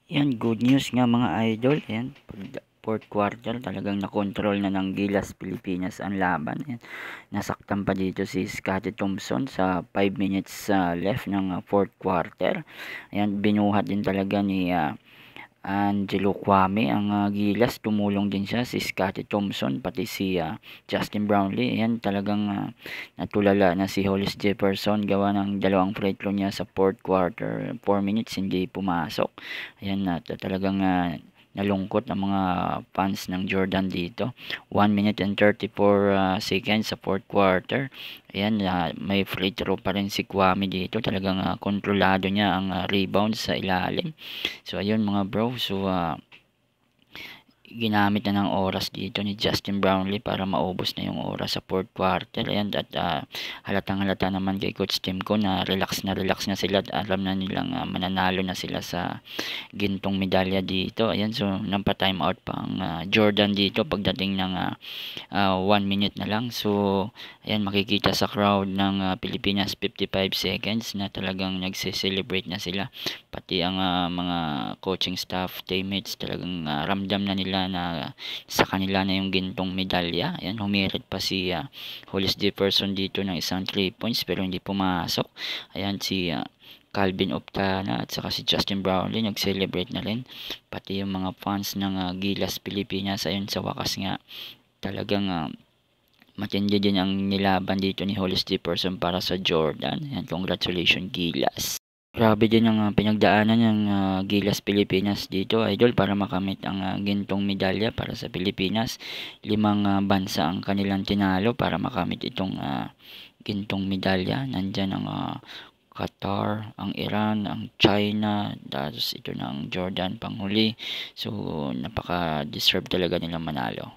Yan, good news nga mga idol. Yan, fourth quarter talagang nakontrol na ng Gilas Pilipinas ang laban. Yan, nasaktan pa dito si Scottie Thompson sa 5 minutes left ng fourth quarter. Yan, binuhat din talaga ni Angelo Kwame ang Gilas. Tumulong din siya, si Scottie Thompson, pati si Justin Brownlee. Yan, talagang natulala na si Hollis Jefferson gawa ng dalawang free throw niya sa fourth quarter. 4 minutes hindi pumasok. Ayan, talagang nalungkot ang mga fans ng Jordan dito. 1 minute and 34 seconds sa fourth quarter. Ayan, may free throw pa rin si Kwame dito. Talagang kontrolado niya ang rebound sa ilalim. So ayun mga bro, so ginamit na ng oras dito ni Justin Brownlee para maubos na yung oras sa fourth quarter. Ayan, at halatang halata naman kay Coach Tim ko na relax na sila at alam na nilang mananalo na sila sa gintong medalya dito. Ayan, so nampa time out pa ang Jordan dito pagdating ng 1 minute na lang. So ayan, makikita sa crowd ng Pilipinas 55 seconds na talagang nagse-celebrate na sila, pati ang mga coaching staff, teammates, talagang ramdam na nila na sa kanila na yung gintong medalya. Ayan, humirit pa si Hollis Jefferson dito ng isang 3 points pero hindi pumasok. Ayan, si Calvin Optana at saka si Justin Brownlee nag-celebrate na rin, pati yung mga fans ng Gilas Pilipinas. Ayun, sa wakas nga talagang matindi din ang nilaban dito ni Hollis Jefferson para sa Jordan. Ayan, congratulations Gilas. Grabe din ang pinagdaanan ng Gilas Pilipinas dito, idol, para makamit ang gintong medalya para sa Pilipinas. 5 bansa ang kanilang tinalo para makamit itong gintong medalya. Nandyan ang Qatar, ang Iran, ang China, tapos ito ng Jordan panghuli. So napaka-deserve talaga nilang manalo.